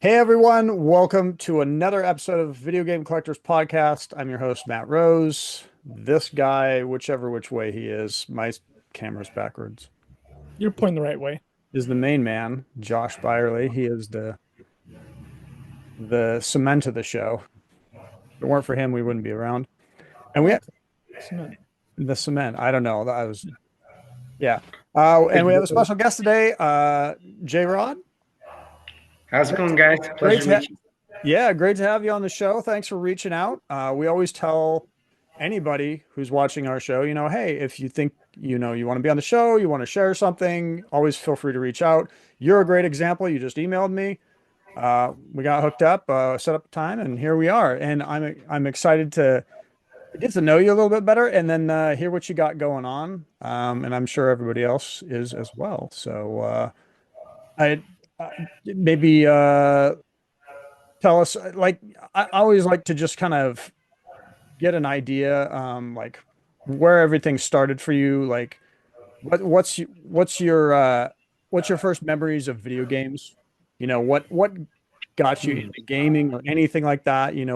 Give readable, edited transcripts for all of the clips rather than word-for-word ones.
Hey everyone, welcome to another episode of Video Game Collectors Podcast. I'm your host, Matt Rose. This guy, whichever which way he is, my camera's backwards, You're pointing the right way. is the main man, Josh Byerly. He is the cement of the show. If it weren't for him, we wouldn't be around. And I we like that. Cement. the cement. I don't know. I was yeah. And we have a Exactly. special guest today, JRod. How's it Great, going, guys? great Pleasure to to ha- meet you. Yeah, great to have you on the show. Thanks for reaching out. We always tell anybody who's watching our show, hey, if you think, you want to be on the show, you want to share something, always feel free to reach out. You're a great example. You just emailed me. We got hooked up, set up time, and here we are. And I'm excited to get to know you a little bit better and then hear what you got going on. And I'm sure everybody else is as well. So I maybe tell us, like, I always like to just kind of get an idea, like where everything started for you. Like, what's your first memories of video games? What got you Hmm. into gaming or anything like that? You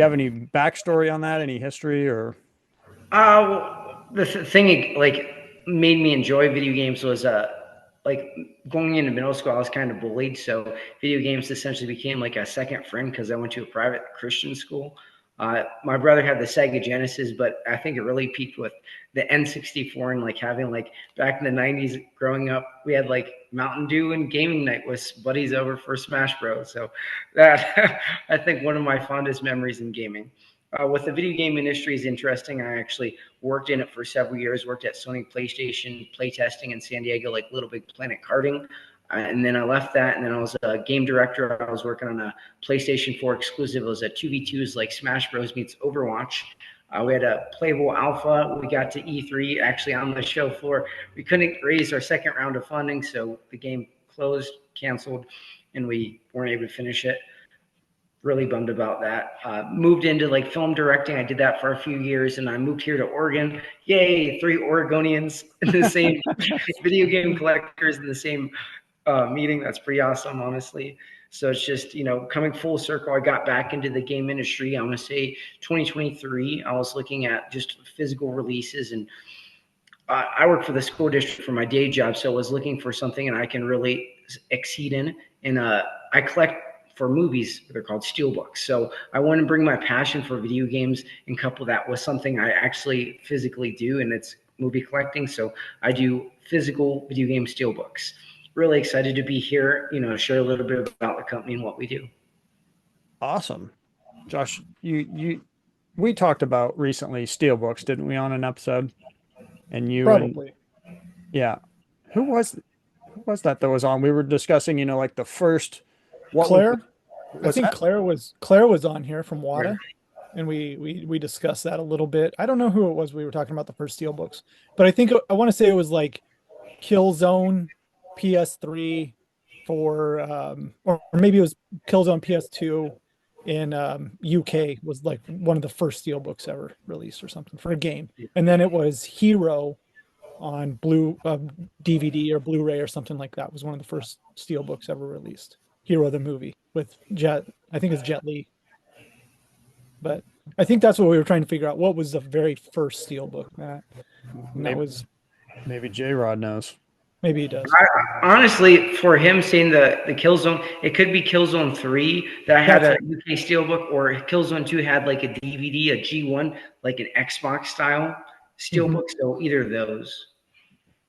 have any backstory on that? Any history or? Thing like made me enjoy video games was like going into middle school, I was kind of bullied, so video games essentially became like a second friend because I went to a private Christian school. My brother had the Sega Genesis, but I think it really peaked with the N64 and like having like back in the '90s growing up, we had like Mountain Dew and gaming night with buddies over for Smash Bros. So that I think one of my fondest memories in gaming. With the video game industry is interesting. I actually worked in it for several years. Worked at Sony PlayStation playtesting in San Diego, like Little Big Planet karting. And then I left that, and then I was a game director. I was working on a PlayStation 4 exclusive. It was a 2v2s like Smash Bros. Meets Overwatch. We had a playable alpha. We got to E3 actually on the show floor. We couldn't raise our second round of funding, so the game closed, canceled, and we weren't able to finish it. Really bummed about that. Moved into like film directing. I did that for a few years, and I moved here to Oregon. Yay, three Oregonians in the same video game collectors in the same meeting. That's pretty awesome, honestly. So it's just coming full circle. I got back into the game industry. I want to say 2023. I was looking at just physical releases, and I work for the school district for my day job, so I was looking for something and I can really exceed in. And I collect for movies. They're called steelbooks. So I want to bring my passion for video games and couple that with something I actually physically do, and it's movie collecting. So I do physical video game steelbooks. Really excited to be here. Share a little bit about the company and what we do. Awesome. Josh, we talked about recently steelbooks, didn't we, on an episode? And you and Probably. yeah, who was that was on? We were discussing, like the first what was Claire. I what's think that? Claire was on here from WADA, and we discussed that a little bit. I don't know who it was we were talking about the first steel books, but I think I want to say it was like Killzone PS3 for or maybe it was Killzone PS2 in UK was like one of the first steel books ever released or something for a game. And then it was Hero on blue DVD or Blu-ray or something like that was one of the first steel books ever released. Hero the movie with Jet, I think it's Jet Li, but I think that's what we were trying to figure out. What was the very first steel book, Matt? And that Maybe was maybe J-Rod knows. maybe he does. Honestly, for him saying the Killzone, it could be Killzone 3 that had That's a it. UK steelbook, or Killzone 2 had like a DVD, a G1, like an Xbox style Mhm. steelbook. So either of those.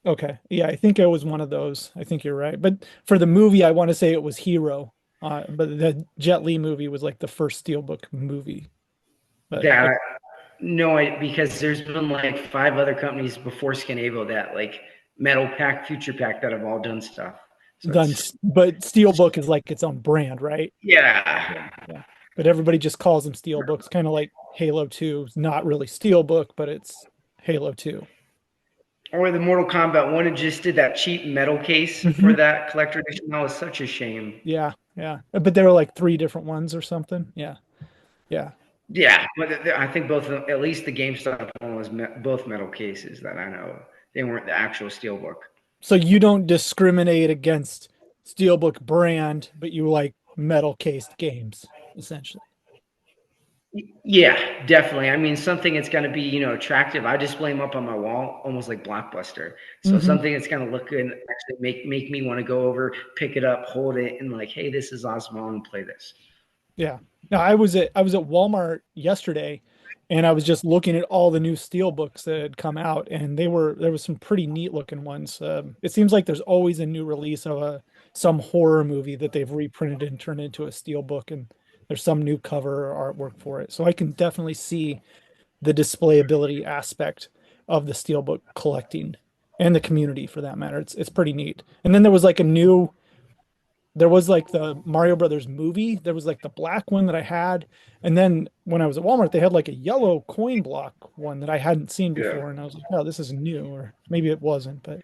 Okay. Yeah, I think it was one of those. I think you're right. But for the movie, I want to say it was Hero. But the Jet Li movie was like the first steelbook movie. But That no, because there's been like five other companies before Scanable that like Metal Pack, Future Pack that have all done stuff. So done, it's but steelbook is like its own brand, right? Yeah, yeah. yeah. But everybody just calls them steelbooks, kind of like Halo 2 is not really steelbook, but it's Halo 2. Or the Mortal Kombat one, it just did that cheap metal case for Mhm. that collector edition. That was such a shame. Yeah, yeah. But there were like three different ones or something. Yeah, yeah. Yeah, but I think both of them, at least the GameStop one was both metal cases that I know of. They weren't the actual steelbook. So you don't discriminate against Steelbook brand, but you like metal cased games, essentially. Yeah, definitely. I mean, something that's going to be, attractive. I display them up on my wall, almost like Blockbuster. So something that's going to look good and actually make me want to go over, pick it up, hold it, and like, hey, this is awesome. I want to play this. Yeah. Now I was at Walmart yesterday, and I was just looking at all the new Steelbooks that had come out, and there was some pretty neat looking ones. It seems like there's always a new release of some horror movie that they've reprinted and turned into a Steelbook, and there's some new cover or artwork for it. So I can definitely see the displayability aspect of the Steelbook collecting and the community for that matter. It's pretty neat. And then there was like the Mario Brothers movie. There was like the black one that I had. And then when I was at Walmart, they had like a yellow coin block one that I hadn't seen before. Yeah. And I was like, oh, this is new, or maybe it wasn't, but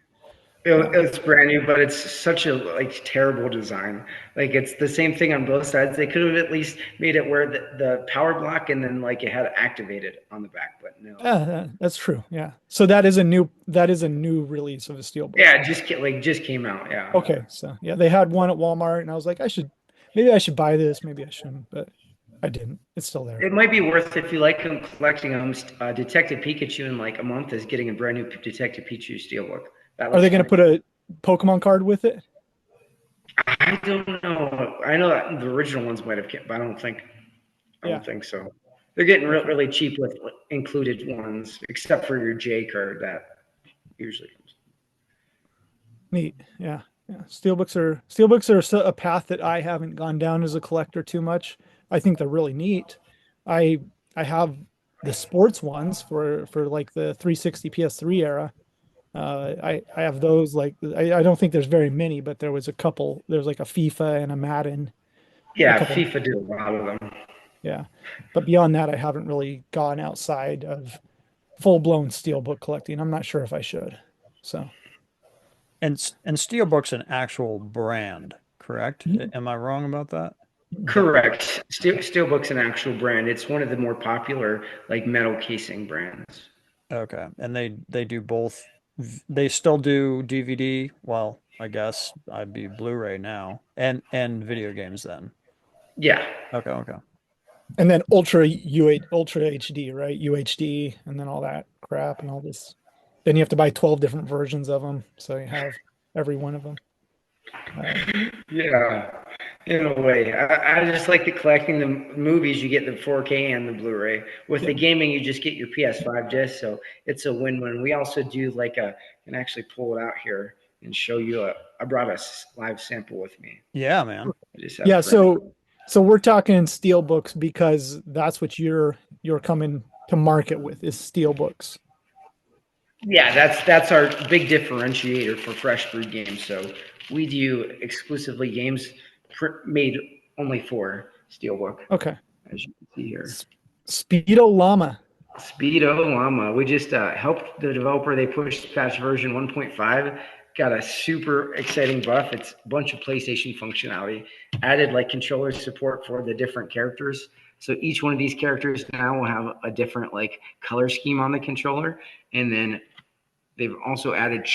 It's brand new, but it's such a terrible design. Like it's the same thing on both sides. They could have at least made it where the power block and then like it had activated on the back, but no. that's true. Yeah. So that is a new release of a Steelbook. Yeah, it just came out. Yeah. Okay. So yeah, they had one at Walmart, and I was like, maybe I should buy this. Maybe I shouldn't, but I didn't. It's still there. It might be worth, if you like collecting them. Detective Pikachu in like a month is getting a brand new Detective Pikachu Steelbook. Are they going to put a Pokemon card with it? I don't know. I know that the original ones might have, but I don't think so. They're getting really cheap with included ones, except for your J card that usually comes. Neat. Yeah. Yeah. Steelbooks are a path that I haven't gone down as a collector too much. I think they're really neat. I have the sports ones for like the 360 PS3 era. I have those. Like I don't think there's very many, but there was a couple. There's like a FIFA and a Madden. Yeah, FIFA did a lot of them. Yeah, but beyond that, I haven't really gone outside of full-blown Steelbook collecting. I'm not sure if I should. So, and Steelbook's an actual brand, correct? Am I wrong about that? Correct. Steelbook's an actual brand. It's one of the more popular like metal casing brands. Okay, and they do both. They still do DVD. Well, I guess I'd be Blu-ray now, and video games then. Yeah. Okay. And then Ultra HD, right? UHD, and then all that crap and all this. Then you have to buy 12 different versions of them, so you have every one of them. Yeah, in a way. I just like the collecting the movies. You get the 4K and the Blu-ray. With the gaming, you just get your PS5 disc, so it's a win-win. We also do can actually pull it out here and show you I brought a live sample with me. Yeah, man. Yeah, so we're talking Steelbooks because that's what you're coming to market with is Steelbooks. Yeah, that's our big differentiator for Fresh Brewed games. So we do exclusively games made only for Steelbook. Okay. As you can see here. Speedo Llama. We just helped the developer. They pushed patch version 1.5. Got a super exciting buff. It's a bunch of PlayStation functionality. Added like controller support for the different characters. So each one of these characters now will have a different like color scheme on the controller. And then they've also added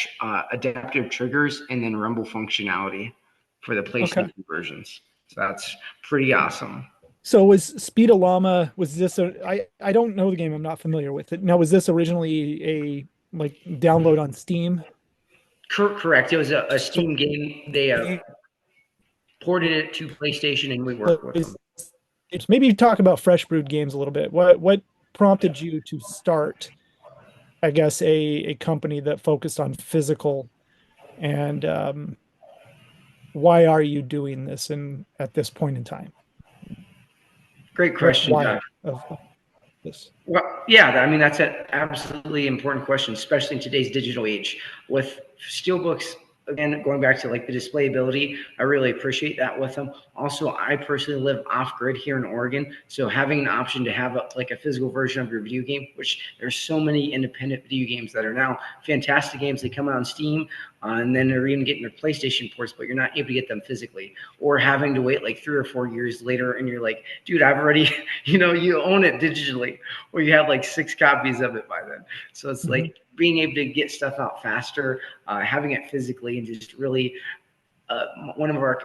adaptive triggers and then rumble functionality for the PlayStation versions. So that's pretty awesome. So was Speedo Llama, was this I don't know the game, I'm not familiar with it. Now, was this originally a like download on Steam? Correct. It was a Steam game. They ported it to PlayStation and we worked with them. Maybe talk about Fresh Brewed games a little bit. What prompted you to start, I guess, a company that focused on physical, and why are you doing this at this point in time? Great question. Of this? Well, yeah, I mean, that's an absolutely important question, especially in today's digital age. With Steelbooks, again, going back to like the displayability, I really appreciate that with them. Also, I personally live off grid here in Oregon. So having an option to have a physical version of your video game, which there's so many independent video games that are now fantastic games. They come out on Steam and then they're even getting their PlayStation ports, but you're not able to get them physically, or having to wait like 3 or 4 years later. And you're like, dude, I've already, you own it digitally, or you have like 6 copies of it by then. So it's like being able to get stuff out faster, having it physically, and just really one of our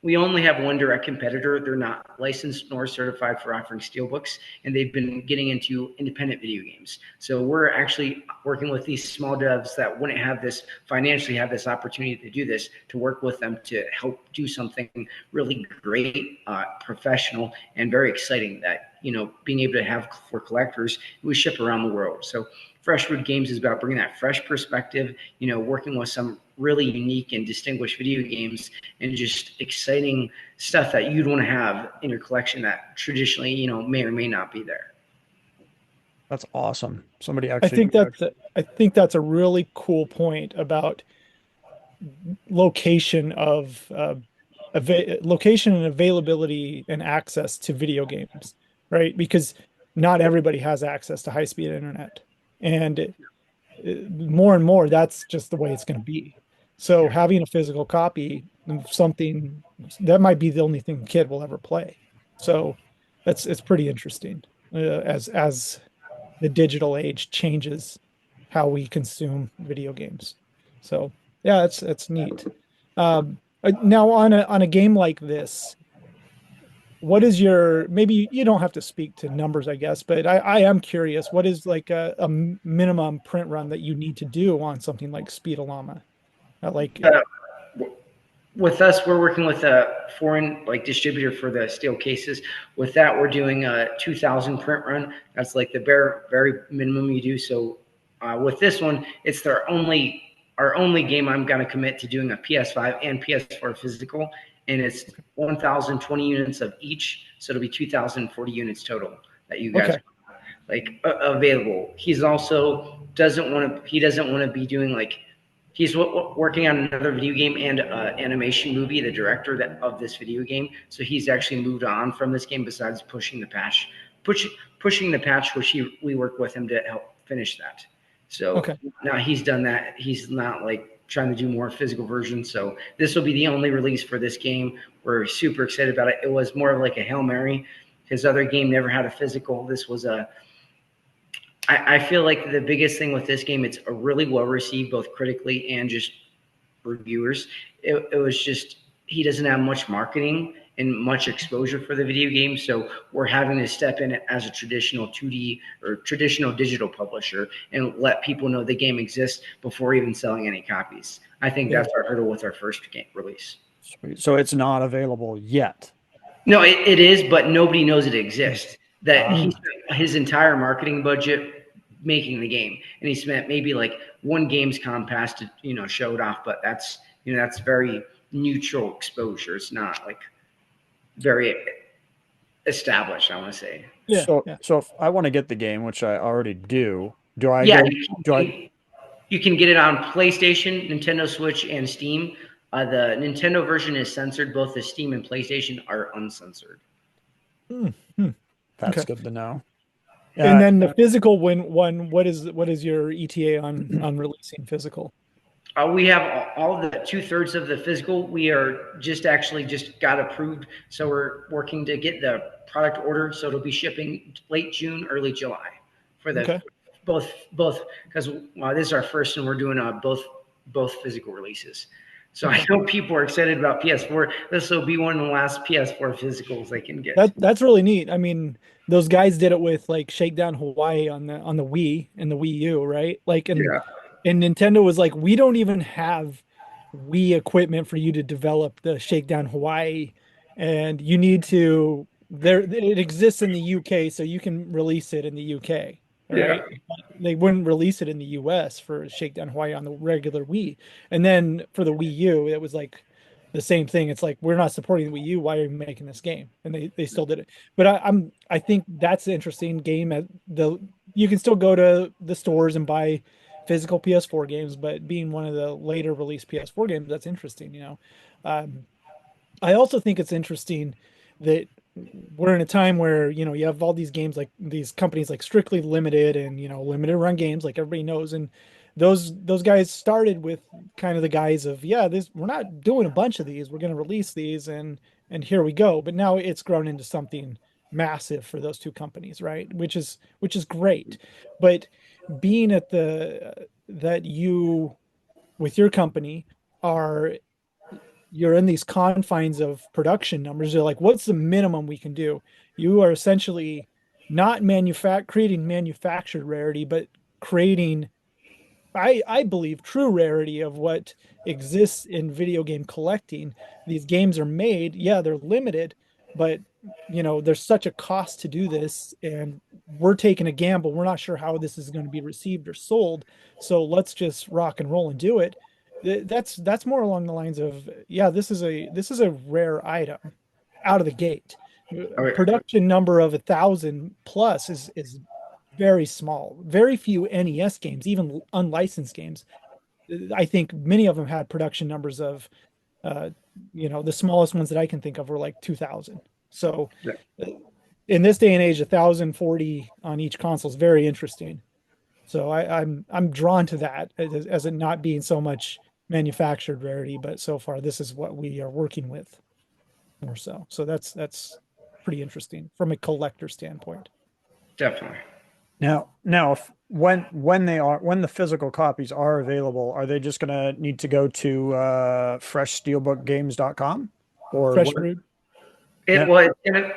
we only have one direct competitor. They're not licensed nor certified for offering steelbooks, and they've been getting into independent video games. So we're actually working with these small devs that wouldn't have this financially have this opportunity to do this, to work with them to help do something really great, professional, and very exciting that, you know, being able to have for collectors. We ship around the world. So Freshwood Games is about bringing that fresh perspective, you know, working with some really unique and distinguished video games and just exciting stuff that you'd want to have in your collection that traditionally, you know, may or may not be there. That's awesome. Somebody actually. I think that's a really cool point about location of location and availability and access to video games, right? Because not everybody has access to high-speed internet, and more and more, that's just the way it's going to be. So having a physical copy of something that might be the only thing the kid will ever play. So it's pretty interesting as the digital age changes how we consume video games. So yeah, it's neat. Now on a game like this, what is your, maybe you don't have to speak to numbers, I guess, but I am curious, what is like a minimum print run that you need to do on something like Speedalama? With us, we're working with a foreign distributor for the steel cases. With that, we're doing a 2,000 print run. That's like the very minimum you do. So with this one, it's our only game I'm going to commit to doing a PS5 and PS4 physical, and it's 1,020 units of each. So it'll be 2,040 units total that you guys available. He's also doesn't want to be doing he's working on another video game and animation movie, the director of this video game. So he's actually moved on from this game besides pushing the patch, which we work with him to help finish that. So now he's done that. He's not trying to do more physical versions. So this will be the only release for this game. We're super excited about it. It was more of like a Hail Mary. His other game never had a physical. This was I feel like the biggest thing with this game, it's a really well received, both critically and just reviewers. It was just, he doesn't have much marketing and much exposure for the video game. So we're having to step in as a traditional 2D or traditional digital publisher and let people know the game exists before even selling any copies. I think that's our hurdle with our first game release. Sweet. So it's not available yet. No, it is, but nobody knows it exists. That he spent his entire marketing budget making the game, and he spent maybe one Gamescom pass to show it off, but that's very neutral exposure. It's not very established, I want to say. So if I want to get the game, which I already do I you can get it on PlayStation, Nintendo Switch, and Steam. The Nintendo version is censored. Both the Steam and PlayStation are uncensored. That's good to know. And then the physical one, what is your ETA on releasing physical? We have all the 2/3 of the physical. We are just got approved, so we're working to get the product ordered. So it'll be shipping late June, early July for the both because this is our first, and we're doing both physical releases. So I know people are excited about PS4. This will be one of the last PS4 physicals they can get. That's really neat. I mean, those guys did it with Shakedown Hawaii on the Wii and the Wii U, right? And Nintendo was like, we don't even have Wii equipment for you to develop the Shakedown Hawaii, and you need to. It exists in the UK, so you can release it in the UK. Right? They wouldn't release it in the US for Shakedown Hawaii on the regular Wii. And then for the Wii U, it was the same thing. It's we're not supporting the Wii U. Why are you making this game? And they still did it. But I think that's an interesting game. You can still go to the stores and buy physical PS4 games, but being one of the later released PS4 games, that's interesting. I also think it's interesting that we're in a time where you have all these games, these companies Strictly Limited and limited run games, everybody knows, and those guys started with kind of the guise of we're not doing a bunch of these, we're going to release these and here we go. But now it's grown into something massive for those two companies, right? Which is great. But being at that you with your company are you're in these confines of production numbers. You're like, what's the minimum we can do? You are essentially not creating manufactured rarity, but creating, I believe, true rarity of what exists in video game collecting. These games are made, yeah, they're limited, but there's such a cost to do this, and we're taking a gamble. We're not sure how this is going to be received or sold, so let's just rock and roll and do it. That's more along the lines of, yeah, this is a rare item out of the gate. Okay. Production number of 1,000 plus is very small. Very few NES games, even unlicensed games. I think many of them had production numbers of, the smallest ones that I can think of were like 2,000. So Yeah. in this day and age, 1,040 on each console is very interesting. So I'm drawn to that as it not being so much manufactured rarity, but so far this is what we are working with more so. So that's pretty interesting from a collector standpoint. Definitely. Now, when the physical copies are available, are they just gonna need to go to freshsteelbookgames.com or Fresh what? Brewed. We're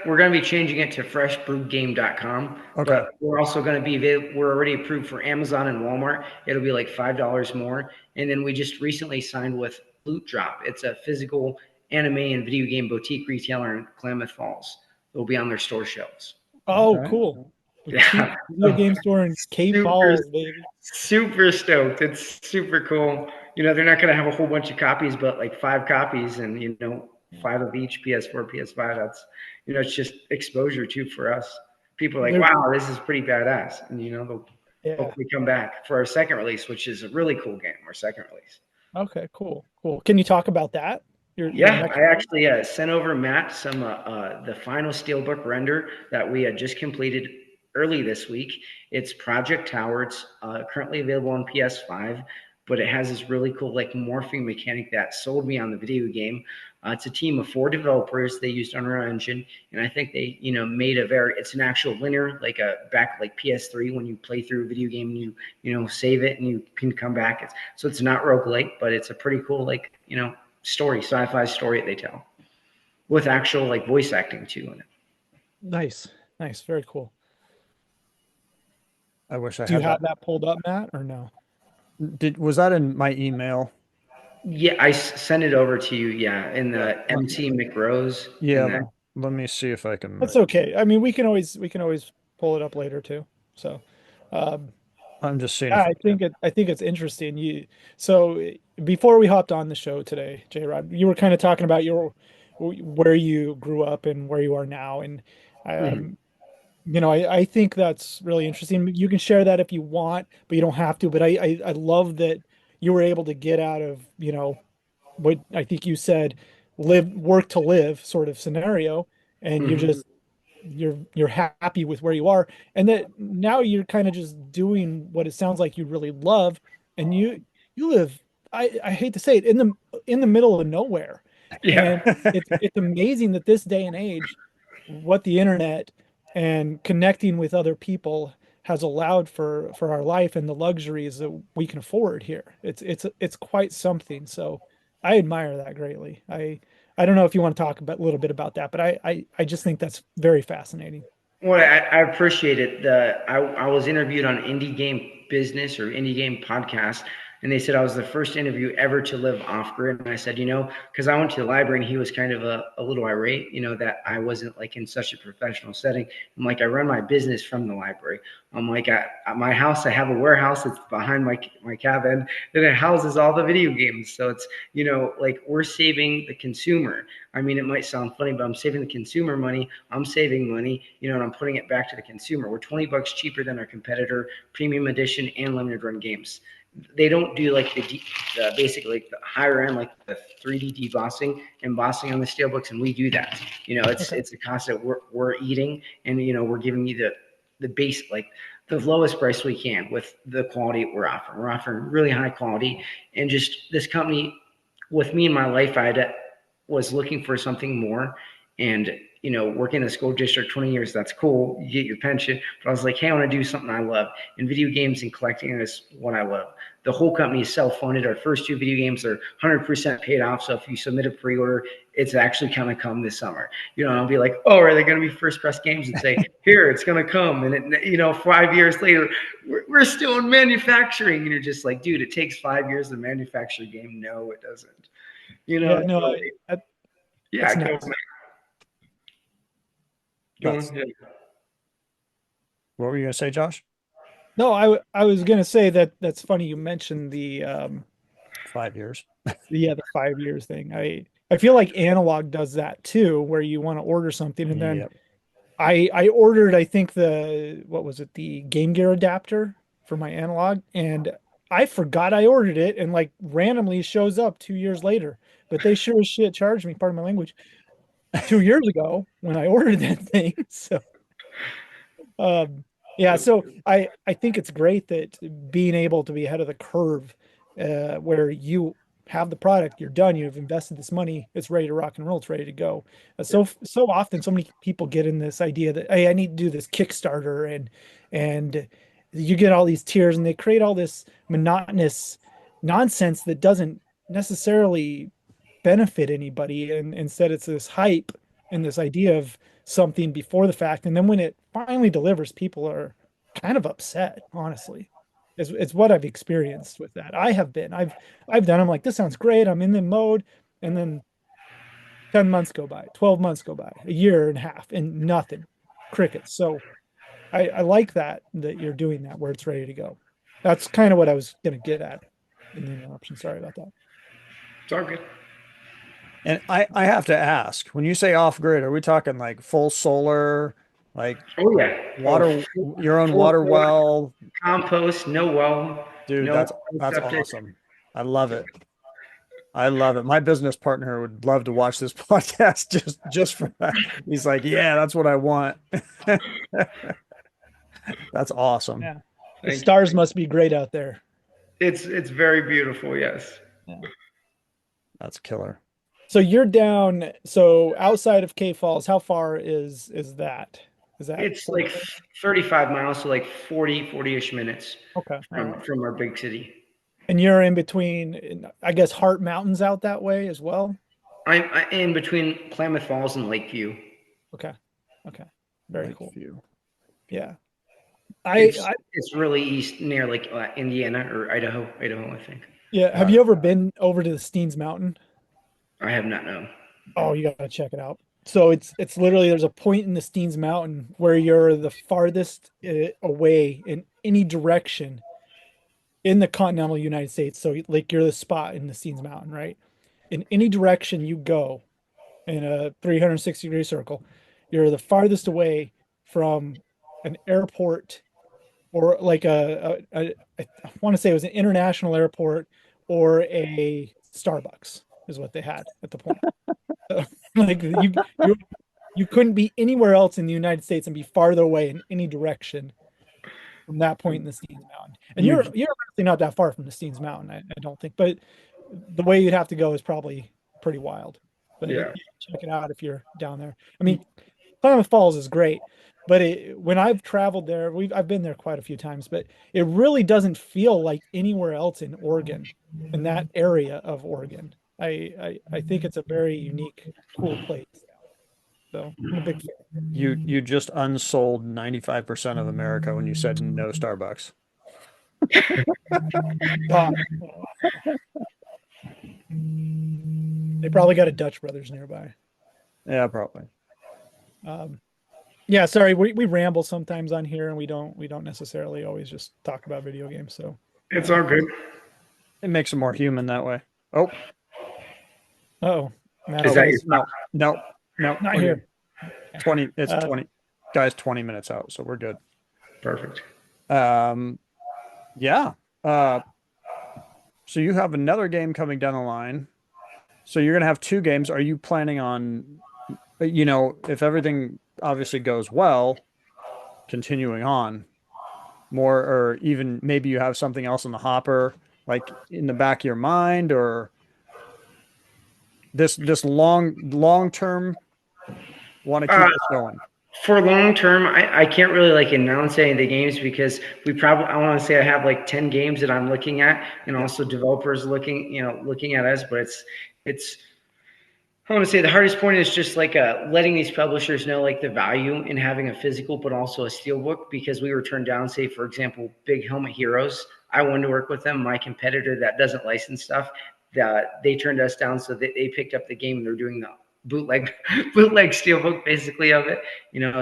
going to be changing it to freshbrewedgame.com, Okay. but we're also going to be we're already approved for Amazon and Walmart. It'll be like $5 more. And then we just recently signed with Loot Drop. It's a physical anime and video game boutique retailer in Klamath Falls. It'll be on their store shelves. Oh, Okay. cool. Yeah. Video game store in Cape Super- Falls, baby. Super stoked. It's super cool. They're not going to have a whole bunch of copies, but like 5 copies and, 5 of each, PS4, PS5. That's, it's just exposure too for us. People are like, wow, this is pretty badass. And, they'll hopefully come back for our second release, which is a really cool game, our second release. Okay, cool. Can you talk about that? I actually sent over Matt some the final Steelbook render that we had just completed early this week. It's Project Tower. It's currently available on PS5, but it has this really cool like morphing mechanic that sold me on the video game. It's a team of 4 developers. They used Unreal Engine, and I think they made it's an actual linear like back like PS3 when you play through a video game and you save it and you can come back. So it's not roguelike, but it's a pretty cool like story, sci-fi story that they tell with actual like voice acting too in it. Nice. Very cool. I wish I Do you had have that. that pulled up, Matt, or no? Was that in my email? Yeah, I sent it over to you. Yeah, in the MC McRose. Yeah, let me see if I can. That's okay. I mean, we can always pull it up later too. So, I'm just seeing. I think it's interesting. So before we hopped on the show today, JRod, you were kind of talking about where you grew up and where you are now, and I think that's really interesting. You can share that if you want, but you don't have to. But I love that you were able to get out of what I think you said, work to live sort of scenario, and you're happy with where you are, and that now you're kind of just doing what it sounds like you really love, and you live, I hate to say it, in the middle of nowhere. Yeah. And it's amazing that this day and age, what the internet and connecting with other people has allowed for our life and the luxuries that we can afford here. It's quite something. So I admire that greatly. I don't know if you want to talk a little bit about that, but I just think that's very fascinating. Well, I appreciate it. I was interviewed on Indie Game Business or Indie Game Podcast, and they said I was the first interview ever to live off grid. And I said, because I went to the library and he was kind of a little irate, that I wasn't like in such a professional setting. I'm like, I run my business from the library. I'm like, at my house, I have a warehouse that's behind my cabin that it houses all the video games. So it's, like we're saving the consumer. I mean, it might sound funny, but I'm saving the consumer money. I'm saving money, and I'm putting it back to the consumer. We're $20 cheaper than our competitor, premium edition and limited run games. They don't do like the basically like the higher end, like the 3D embossing on the steelbooks, and we do that. It's a cost that we're eating, and we're giving you the base, like the lowest price we can with the quality we're offering. We're offering really high quality, and just this company, with me in my life, was looking for something more, and working in the school district 20 years, that's cool. You get your pension. But I was like, hey, I want to do something I love. And video games and collecting is what I love. The whole company is self-funded. Our first 2 video games are 100% paid off. So if you submit a pre-order, it's actually going to come this summer. I'll be like, oh, are they going to be first press games? And say, here, it's going to come. And 5 years later, we're still in manufacturing. And you're just like, dude, it takes 5 years to manufacture a game. No, it doesn't. Yeah, no, yeah, nice. What were you gonna say, Josh? No, I was gonna say that's funny you mentioned the 5 years. the 5 years thing. I feel like analog does that too, where you want to order something and then I ordered, I think the Game Gear adapter for my analog, and I forgot I ordered it, and like randomly shows up 2 years later. But they sure as shit charged me, pardon my language, 2 years ago when I ordered that thing. So yeah, so I think it's great that being able to be ahead of the curve, where you have the product, you're done, you've invested this money, it's ready to rock and roll, it's ready to go. So often so many people get in this idea that, hey, I need to do this Kickstarter, and you get all these tiers and they create all this monotonous nonsense that doesn't necessarily benefit anybody, and instead it's this hype and this idea of something before the fact, and then when it finally delivers, people are kind of upset, honestly. It's what I've experienced with that. I've done, I'm like, this sounds great, I'm in the mode, and then 10 months go by, 12 months go by, a year and a half, and nothing, crickets. So I like that you're doing that where it's ready to go. That's kind of what I was going to get at in the interruption. Sorry about that. It's all good. And I have to ask, when you say off grid, are we talking like full solar, like water, your own water well, compost, no well? Dude, no that's awesome. I love it. I love it. My business partner would love to watch this podcast just for that. He's like, yeah, that's what I want. That's awesome. Yeah. The stars must be great out there. It's very beautiful. Yes. Yeah. That's killer. So you're down. So outside of K Falls, how far is that? It's like 35 miles, so like 40-ish minutes. Okay. From our big city. And you're in between, I guess, Heart Mountains out that way as well? I'm in between Klamath Falls and Lakeview. Okay. Very Lakeview. cool. Yeah. It's really east near like Indiana or Idaho, I think. Yeah. Have you ever been over to the Steens Mountain? I have not, no. Oh, you gotta check it out. So it's literally, there's a point in the Steens Mountain where you're the farthest away in any direction in the continental United States. So like you're the spot in the Steens Mountain, right? In any direction you go in a 360-degree circle, you're the farthest away from an airport, or like I want to say it was an international airport or a Starbucks is what they had at the point. Like you couldn't be anywhere else in the United States and be farther away in any direction from that point in the Steens Mountain. And you're actually not that far from the Steens Mountain, I don't think, but the way you'd have to go is probably pretty wild. But yeah, check it out if you're down there. I mean, Klamath Falls is great, but when I've traveled there, I've been there quite a few times, but it really doesn't feel like anywhere else in Oregon, in that area of Oregon. I think it's a very unique, cool place. So I'm a big fan. You just unsold 95% of America when you said no Starbucks. They probably got a Dutch Brothers nearby. Yeah, probably. Yeah, sorry, we ramble sometimes on here, and we don't necessarily always just talk about video games. So it's all good. It makes it more human that way. Oh. Oh. Is that your No, not here. 20. It's 20. Guys, 20 minutes out, so we're good. Perfect. Yeah. So you have another game coming down the line. So you're gonna have 2 games. Are you planning on, if everything obviously goes well, continuing on more, or even maybe you have something else in the hopper, like in the back of your mind, or this long-term want to keep this going? For long term, I can't really like announce any of the games because I want to say I have like 10 games that I'm looking at, and also developers looking at us. But it's I want to say the hardest point is just like letting these publishers know like the value in having a physical, but also a steelbook, because we were turned down, say for example, Big Helmet Heroes. I wanted to work with them. My competitor that doesn't license stuff, that they turned us down, so they picked up the game and they're doing the bootleg steelbook basically of it.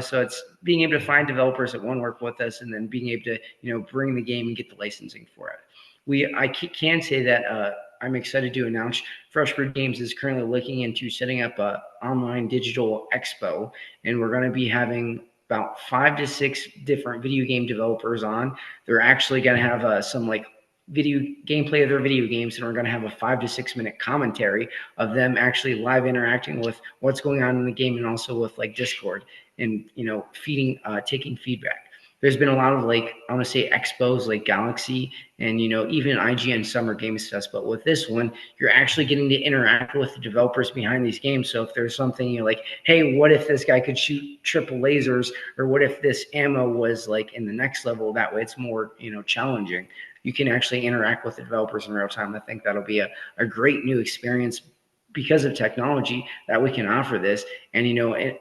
So it's being able to find developers that want to work with us, and then being able to bring the game and get the licensing for it. I can say that I'm excited to announce Fresh Brewed Games is currently looking into setting up a online digital expo, and we're going to be having about 5 to 6 different video game developers on. They're actually going to have some like video gameplay of their video games, and we're going to have a 5 to 6 minute commentary of them actually live interacting with what's going on in the game, and also with like Discord, and taking feedback. There's been a lot of like, I want to say expos like Galaxy and even IGN Summer Games Fest, but with this one you're actually getting to interact with the developers behind these games. So if there's something you're like, hey, what if this guy could shoot triple lasers, or what if this ammo was like in the next level, that way it's more challenging. You can actually interact with the developers in real time. I think that'll be a great new experience because of technology that we can offer this, and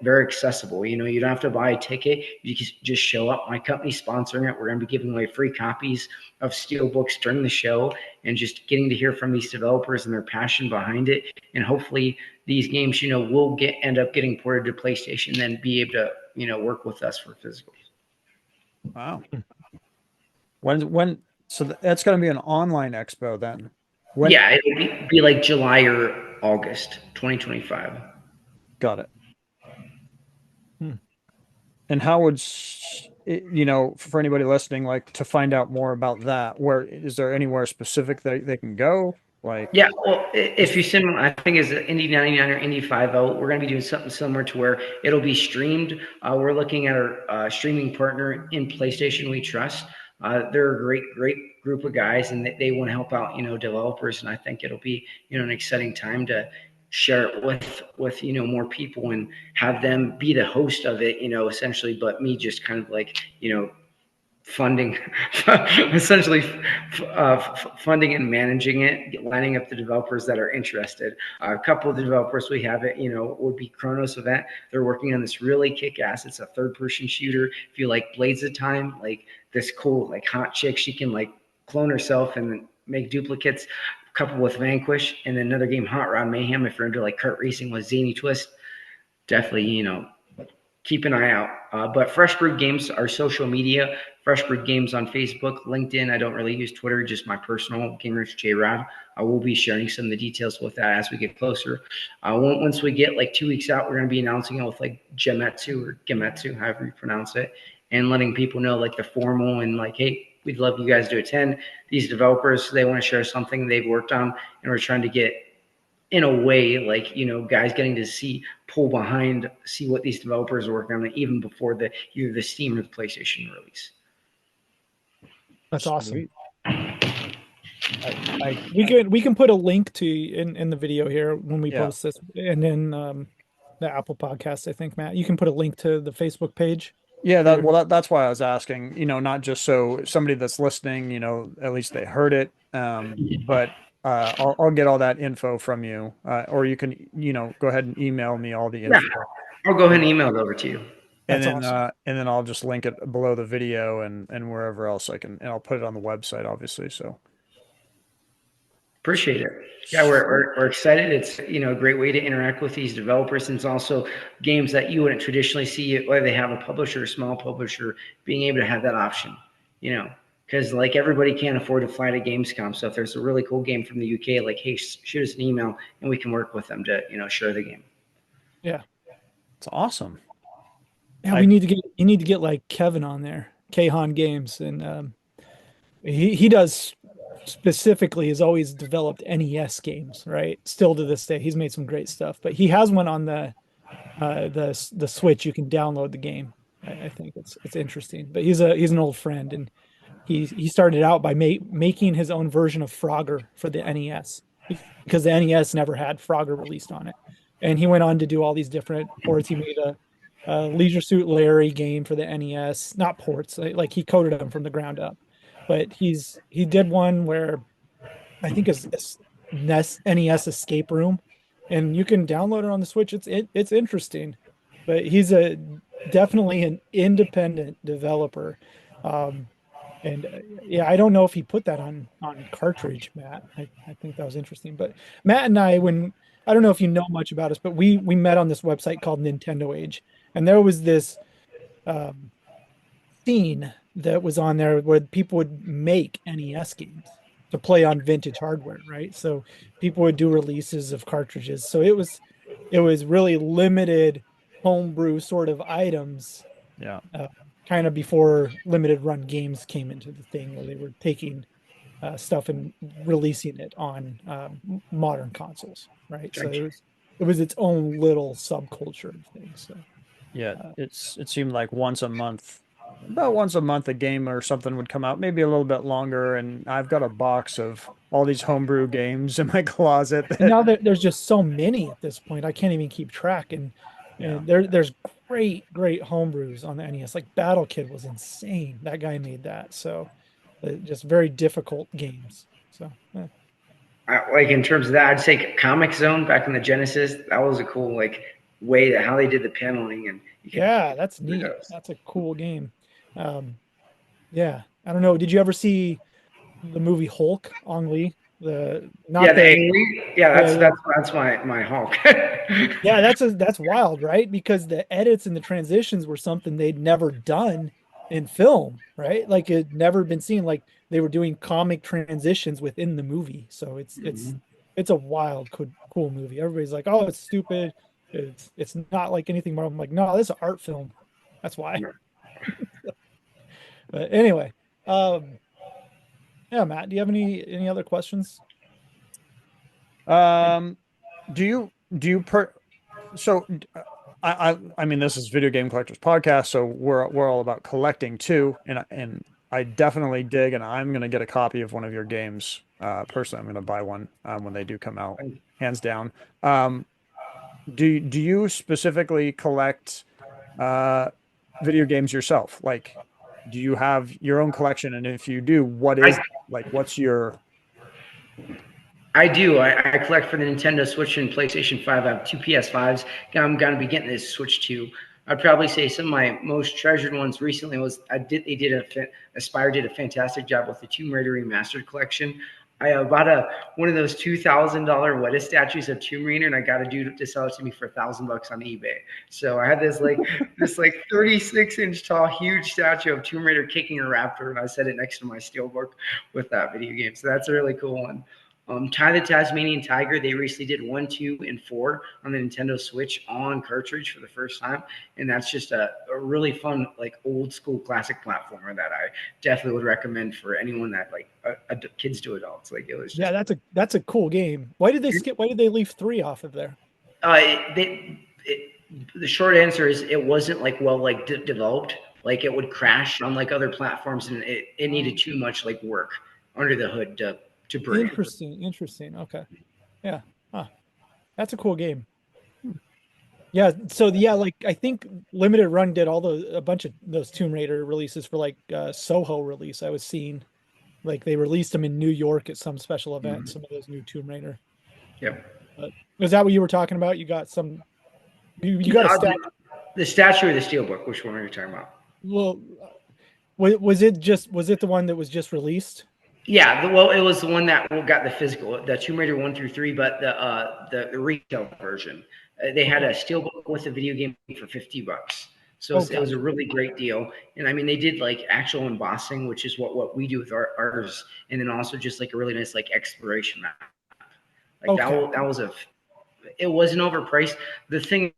very accessible. You don't have to buy a ticket. You can just show up. My company's sponsoring it. We're going to be giving away free copies of steelbooks during the show, and just getting to hear from these developers and their passion behind it. And hopefully these games will end up getting ported to PlayStation, then be able to work with us for physicals. Wow. So that's going to be an online expo then? Yeah, it'll be like July or August 2025. Got it. And how would for anybody listening, like, to find out more about that, where is there anywhere specific that they can go? Like, yeah, well, if you send, I think it's Indy 99 or Indy 50, we're going to be doing something similar to where it'll be streamed. We're looking at our streaming partner in PlayStation We Trust. They're a great group of guys, and they want to help out developers, and I think it'll be an exciting time to share it with more people, and have them be the host of it, essentially, but me just kind of like funding, essentially funding and managing it, lining up the developers that are interested. A couple of the developers we have it, would be Chronos Event. They're working on this really kick-ass. It's a third-person shooter. If you like Blades of Time, like this cool like hot chick, she can like clone herself and make duplicates. Coupled with Vanquish, and then another game, Hot Rod Mayhem. If you're into like kart racing with Zany Twist, definitely keep an eye out. But Fresh Brewed Games, our social media, Fresh Brewed Games on Facebook, LinkedIn. I don't really use Twitter, just my personal Gamers JRod. I will be sharing some of the details with that as we get closer. Once we get like 2 weeks out, we're going to be announcing it with like Gemetsu or Gemetsu, however you pronounce it, and letting people know like the formal, and like, hey, we'd love you guys to attend. These developers, they want to share something they've worked on, and we're trying to get, in a way, like, guys getting to pull behind, see what these developers are working on, even before either the Steam or the PlayStation release. That's awesome. We can put a link to in the video here when we post this, and then the Apple Podcast, I think, Matt, you can put a link to the Facebook page. Yeah, that's why I was asking, not just so somebody that's listening, at least they heard it. But I'll get all that info from you, or you can, go ahead and email me all the info. Yeah, I'll go ahead and email it over to you. And then, awesome. And then I'll just link it below the video and wherever else I can, and I'll put it on the website, obviously. So appreciate it. Yeah, we're excited. It's a great way to interact with these developers, and it's also games that you wouldn't traditionally see, whether they have a publisher or small publisher, being able to have that option. Because like everybody can't afford to fly to Gamescom. So if there's a really cool game from the UK, like, hey, shoot us an email and we can work with them to share the game. Yeah, it's awesome. Yeah, you need to get like Kevin on there, Kahan Games, and he does. Specifically has always developed NES games, right? Still to this day, he's made some great stuff, but he has one on the Switch. You can download the game. I think it's interesting, but he's an old friend, and he started out by making his own version of Frogger for the NES, because the NES never had Frogger released on it, and he went on to do all these different ports. He made Leisure Suit Larry game for the NES, not ports, like he coded them from the ground up. But he did one where I think it's NES Escape Room, and you can download it on the Switch. It's interesting, but he's a definitely an independent developer. Um, and yeah, I don't know if he put that on cartridge, Matt. I think that was interesting. But Matt and I, when I don't know if you know much about us, but we met on this website called Nintendo Age, and there was this um, scene that was on there where people would make NES games to play on vintage hardware, right? So people would do releases of cartridges. So it was really limited homebrew sort of items, Yeah. kind of before limited run games came into the thing where they were taking stuff and releasing it on modern consoles, right? So it was its own little subculture of things. So Yeah, it seemed like about once a month, a game or something would come out, maybe a little bit longer. And I've got a box of all these homebrew games in my closet and that, now there's just so many at this point, I can't even keep track. And yeah, there's great homebrews on the NES. Like Battle Kid was insane. That guy made that. So just very difficult games. So Like in terms of that, I'd say Comic Zone back in the Genesis. That was a cool like way that how they did the paneling and you could yeah, that's through neat. those. That's a cool game. Um, yeah, I don't know. Did you ever see the movie Hulk, Ong Lee? The Yeah, not the the Ang Lee. Yeah, yeah, yeah. that's my Hulk. Yeah, that's wild, right? Because the edits and the transitions were something they'd never done in film, right? Like it'd never been seen. Like they were doing comic transitions within the movie. So it's a wild, cool movie. Everybody's like, "Oh, it's stupid. It's not like anything more." I'm like, "No, this is an art film. That's why." But anyway, um, yeah, Matt, do you have any other questions? um, do you per so I mean this is Video Game Collectors Podcast, so we're all about collecting too, and I definitely dig, and I'm gonna get a copy of one of your games. Personally, I'm gonna buy one when they do come out, hands down. Um, do you specifically collect uh video games yourself? Like, do you have your own collection? And if you do, I what's your I do. I collect for the Nintendo Switch and PlayStation 5. I have two PS5s. I'm gonna be getting this Switch 2. I'd probably say some of my most treasured ones recently was Aspire did a fantastic job with the Tomb Raider Remastered collection. I bought one of those $2,000 Weta statues of Tomb Raider, and I got a dude to sell it to me for $1,000 on eBay. So I had this 36-inch tall, huge statue of Tomb Raider kicking a raptor, and I set it next to my steelbook with that video game. So that's a really cool one. Ty the Tasmanian Tiger, they recently did 1, 2, and 4 on the Nintendo Switch on cartridge for the first time. And that's just a really fun, like old school classic platformer that I definitely would recommend for anyone that like kids to adults. Like it was Yeah, just, that's a cool game. Why did they skip? Why did they leave 3 off of there? the short answer is it wasn't like well, like developed. Like it would crash on like other platforms and it needed too much like work under the hood to bring it. Interesting. Okay. Yeah. Huh. That's a cool game. Yeah. So yeah, like I think Limited Run did a bunch of those Tomb Raider releases for like Soho release. I was seeing like they released them in New York at some special event. Mhm. Some of those new Tomb Raider. Yep. But was that what you were talking about? You got some. You got a stat. The statue or the steelbook? Which one are you talking about? Well, was it the one that was just released? Yeah, well, it was the one that got the physical, the Tomb Raider 1 through 3, but the retail version. They had a steelbook with a video game for $50. So it was a really great deal. And I mean, they did like actual embossing, which is what we do with ours, and then also just like a really nice like exploration map. Like it wasn't overpriced. The thing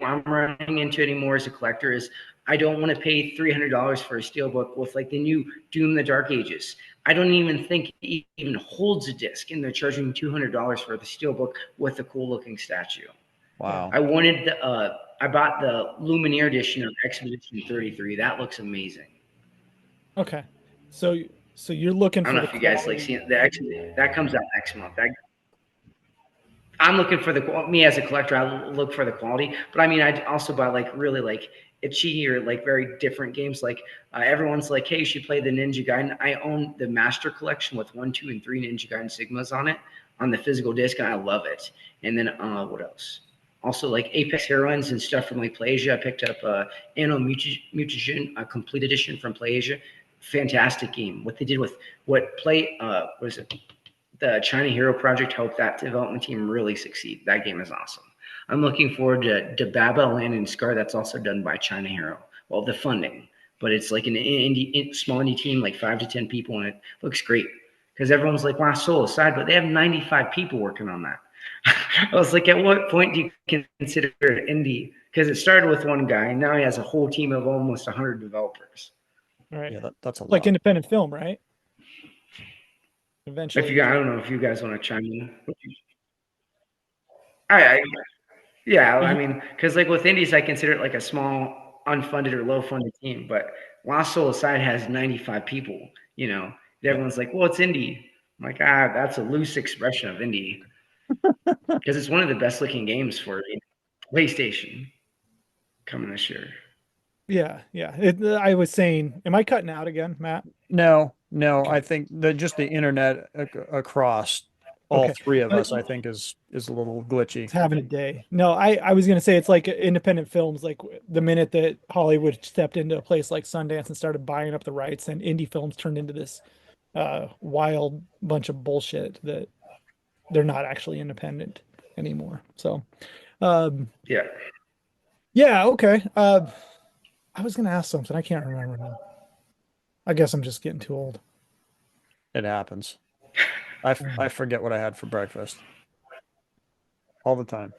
I'm running into anymore as a collector is I don't want to pay $300 for a steelbook with like the new Doom: The Dark Ages. I don't even think it even holds a disc, and they're charging $200 for the steelbook with a cool looking statue. wow? I bought the Lumineer edition of Expedition 33. That looks amazing. Okay. So you're looking I don't for know the if you guys like quality. see it. That comes out next month. I'm looking for me as a collector. I look for the quality, but I mean, I also buy like really like itchy or like very different games. Like everyone's like, hey, you should play the Ninja Gaiden. I own the Master Collection with 1, 2, and 3 Ninja Gaiden Sigmas on it on the physical disc, and I love it. And then what else? Also like Apex Heroines and stuff from like PlayAsia. I picked up Anno Mutagen, a complete edition from PlayAsia. Fantastic game. What they did with was it? The China Hero Project. Hope that development team really succeed. That game is awesome. I'm looking forward to Dababa Land and Scar. That's also done by China Hero. Well, the funding, but it's like an small indie team, like 5 to 10 people, and it looks great because everyone's like Lost Soul aside, but they have 95 people working on that. I was like, at what point do you consider it indie? Because it started with one guy, and now he has a whole team of almost 100 developers. Right. Yeah, that's a lot. Like independent film, right? Eventually. I don't know if you guys want to chime in. I yeah, I mean, because like with indies, I consider it like a small, unfunded or low-funded team. But Lost Soul Aside has 95 people. You know, everyone's like, "Well, it's indie." I'm like, that's a loose expression of indie because it's one of the best-looking games for PlayStation coming this year. Yeah, yeah. I was saying, am I cutting out again, Matt? No, I think that just the internet across all Okay. three of us, I think is a little glitchy. It's having a day. No, I was gonna say it's like independent films. Like the minute that Hollywood stepped into a place like Sundance and started buying up the rights, and indie films turned into this wild bunch of bullshit that they're not actually independent anymore. So, Yeah. Okay. I was gonna ask something. I can't remember now. I guess I'm just getting too old. It happens. I forget what I had for breakfast all the time.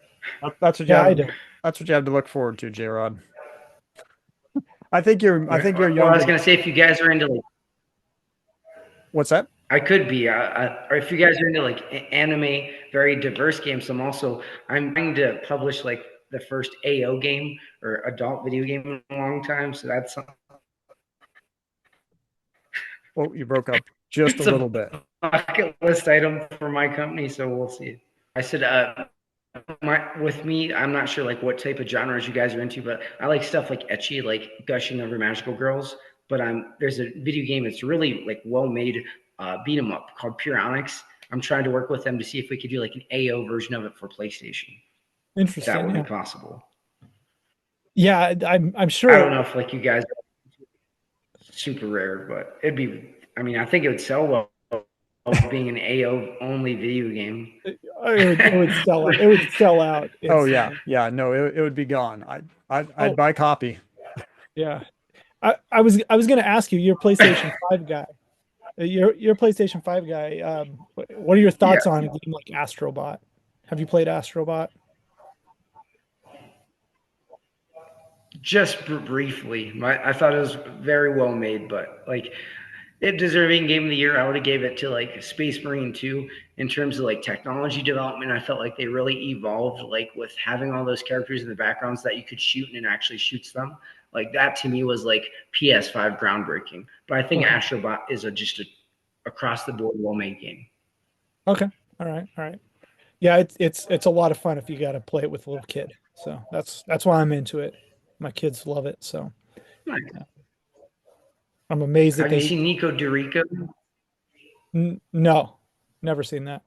That's what you Yeah, I have. do. That's what you have to look forward to, JRod. I think you're Well, younger. I was gonna say if you guys are into like, What's that? I could be, or if you guys are into like anime, very diverse games. I'm trying to publish like the first AO game or adult video game in a long time. So that's Oh, you broke up just a little bit. bucket list item for my company. So we'll see. I said, with me, I'm not sure like what type of genres you guys are into, but I like stuff like ecchi, like gushing over magical girls. But there's a video game that's really like well made, beat 'em up called Pure Onyx. I'm trying to work with them to see if we could do like an AO version of it for PlayStation. If that Interesting. would Yeah. be possible. Yeah, I'm sure. I don't know if like you guys are super rare, but it'd be. I mean, I think it would sell well being an AO only video game. It would sell out. It would sell out. Oh yeah. No, it would be gone. I'd buy copy. Yeah. I was going to ask you, you're a PlayStation 5 guy. You're a PlayStation 5 guy. What are your thoughts on a game like Astrobot? Have you played Astrobot? Just briefly, I thought it was very well made, but like it deserving game of the year. I would have gave it to like Space Marine 2 in terms of like technology development. I felt like they really evolved, like with having all those characters in the backgrounds that you could shoot and it actually shoots them. Like that to me was like PS5 groundbreaking. But I think Astrobot is just a across the board well made game. Okay. All right. Yeah, it's a lot of fun if you got to play it with a little kid. So that's why I'm into it. My kids love it. So Nice. I'm amazed that Have you seen Nico Dorico? No, never seen that.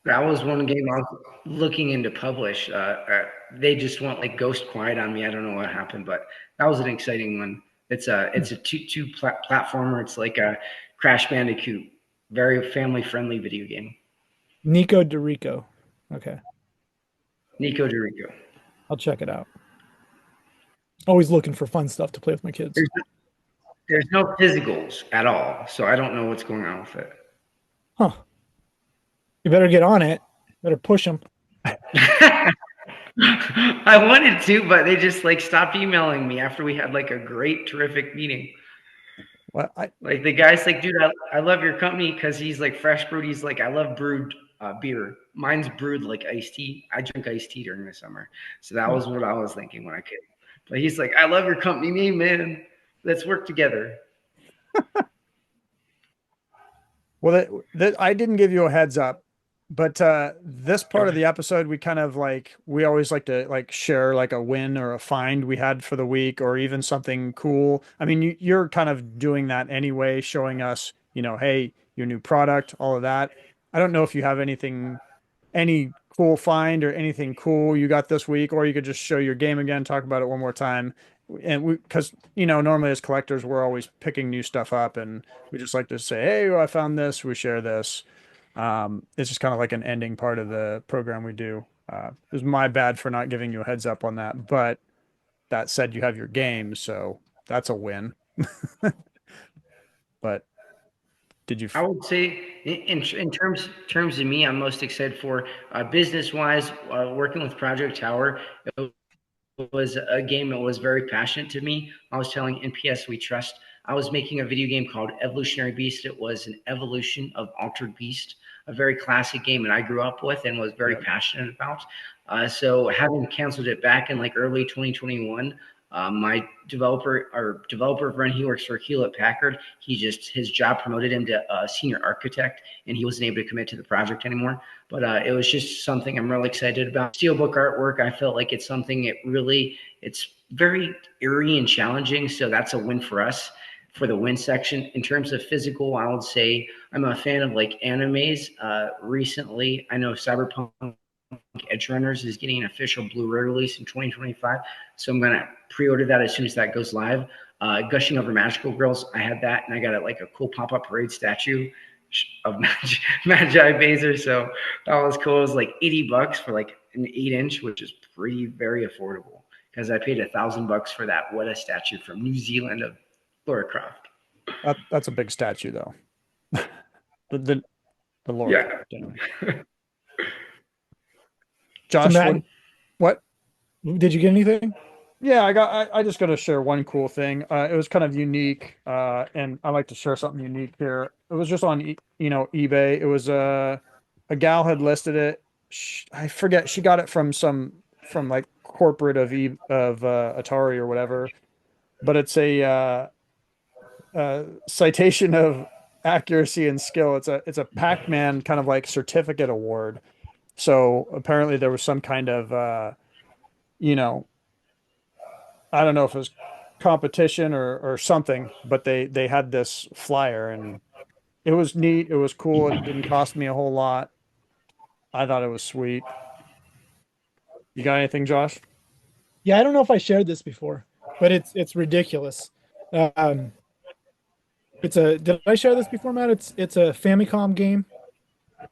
That was one game I was looking into publish. They just went like ghost quiet on me. I don't know what happened, but that was an exciting one. It's a two platformer. It's like a Crash Bandicoot, very family friendly video game. Nico Dorico. Okay. Nico Dorico. I'll check it out. Always looking for fun stuff to play with my kids. There's no physicals at all, so I don't know what's going on with it. Huh. You better get on it. Better push them. I wanted to, but they just like stopped emailing me after we had like a great, terrific meeting. Well, Like the guy's like, dude, I love your company because he's like fresh brewed. He's like, I love brewed beer. Mine's brewed like iced tea. I drink iced tea during the summer. So that was what I was thinking when I came. But he's like, I love your company name, man. Let's work together. Well, that I didn't give you a heads up But this part of the episode, we kind of like we always like to like share like a win or a find we had for the week, or even something cool. I mean, you're kind of doing that anyway, showing us, hey, your new product, all of that. I don't know if you have any cool find or anything cool you got this week, or you could just show your game again, talk about it one more time. And because normally as collectors, we're always picking new stuff up, and we just like to say, hey, I found this, we share this. It's just kind of like an ending part of the program we do. It was my bad for not giving you a heads up on that, but that said, you have your game, so that's a win. But did you? I would say in terms of me, I'm most excited for business wise, working with Project Tower. It was a game that was very passionate to me. I was telling NPS We Trust. I was making a video game called Evolutionary Beast. It was an evolution of Altered Beast, a very classic game that I grew up with and was very passionate about. So having canceled it back in like early 2021, my developer friend, he works for Hewlett Packard. His job promoted him to senior architect, and he wasn't able to commit to the project anymore. But it was just something I'm really excited about. Steelbook artwork, I felt like it's something it's very eerie and challenging. So that's a win for us for the win section. In terms of physical, I would say I'm a fan of like animes. Recently, I know Cyberpunk Edge Runners is getting an official Blu-ray release in 2025. So I'm going to pre-order that as soon as that goes live. Gushing Over Magical Girls, I had that, and I got like a cool pop-up parade statue of Magi Baser. So that was cool. It was like $80 for like an 8-inch, which is very affordable, because I paid $1,000 for that Weta statue from New Zealand of Laura Croft. That's a big statue, though. the Laura Yeah. Croft, anyway. Josh, So Matt, what? Did you get anything? Yeah, I just got to share one cool thing. It was kind of unique, and I like to share something unique here. It was just on eBay. It was a gal had listed it. I forget, she got it from like corporate of Atari or whatever, but it's a citation of accuracy and skill. It's a Pac-Man kind of like certificate award. So apparently there was some kind of you know I don't know if it was competition or something, but they had this flyer, and it was neat. It was cool. It didn't cost me a whole lot. I thought it was sweet. You got anything, Josh? Yeah, I don't know if I shared this before, but it's ridiculous. Um, did I share this before, Matt? It's a Famicom game,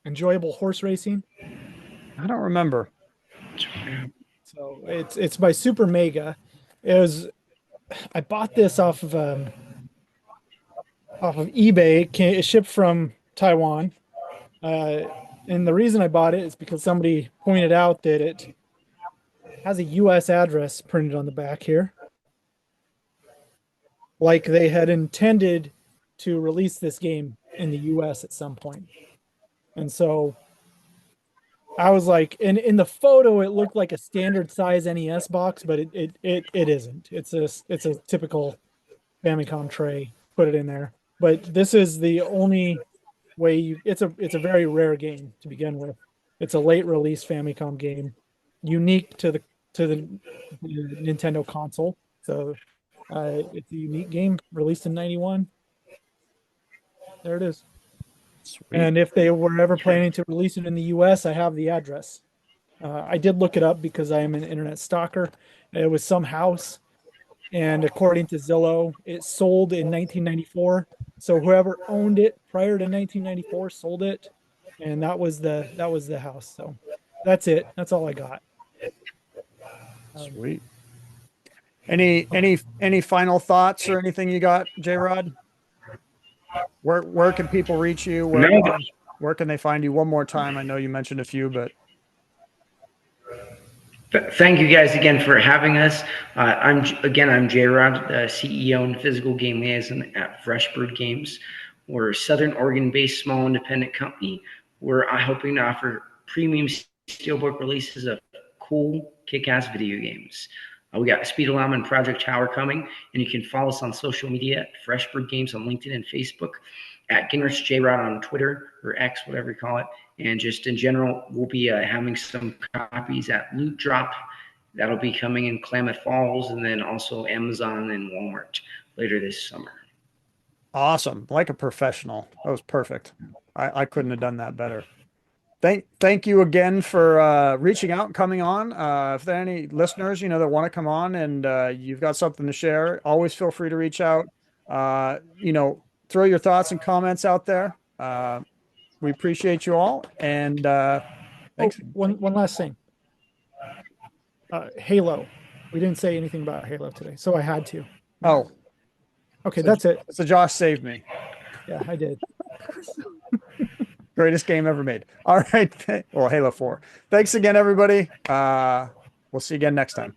enjoyable horse racing. I don't remember. So it's by Super Mega. I bought this off of eBay. It shipped from Taiwan. And the reason I bought it is because somebody pointed out that it has a US address printed on the back here. Like they had intended to release this game in the US at some point. And so I was like, in the photo, it looked like a standard size NES box, but it isn't. It's a typical Famicom tray. Put it in there. But this is the only way it's a very rare game to begin with. It's a late release Famicom game, unique to the Nintendo console. So it's a unique game released in '91. There it is. Sweet. And if they were ever planning to release it in the US, I have the address. I did look it up because I am an internet stalker. It was some house, and according to Zillow, it sold in 1994. So whoever owned it prior to 1994 sold it, and that was the house. So that's it. That's all I got. Sweet. Any final thoughts or anything you got, JRod? Where can people reach you? Where can they find you? One more time. I know you mentioned a few, but thank you guys again for having us. I'm JRod, the CEO and physical game liaison at Fresh Brewed Games. We're a Southern Oregon-based small independent company. We're hoping to offer premium steelbook releases of cool, kick-ass video games. We got Speed Alarm and Project Tower coming, and you can follow us on social media at Fresh Brewed Games on LinkedIn and Facebook, at Gingrich JRod on Twitter or X, whatever you call it, And just in general, we'll be having some copies at Loot Drop. That'll be coming in Klamath Falls, and then also Amazon and Walmart later this summer. Awesome. Like a professional. That was perfect. I couldn't have done that better. Thank you again for reaching out and coming on. If there are any listeners, that want to come on and you've got something to share, always feel free to reach out. Throw your thoughts and comments out there. We appreciate you all. And thanks. One last thing. Halo. We didn't say anything about Halo today, so I had to. Oh. Okay, that's it. So Josh saved me. Yeah, I did. Greatest game ever made. All right. Well, Halo 4. Thanks again, everybody. We'll see you again next time.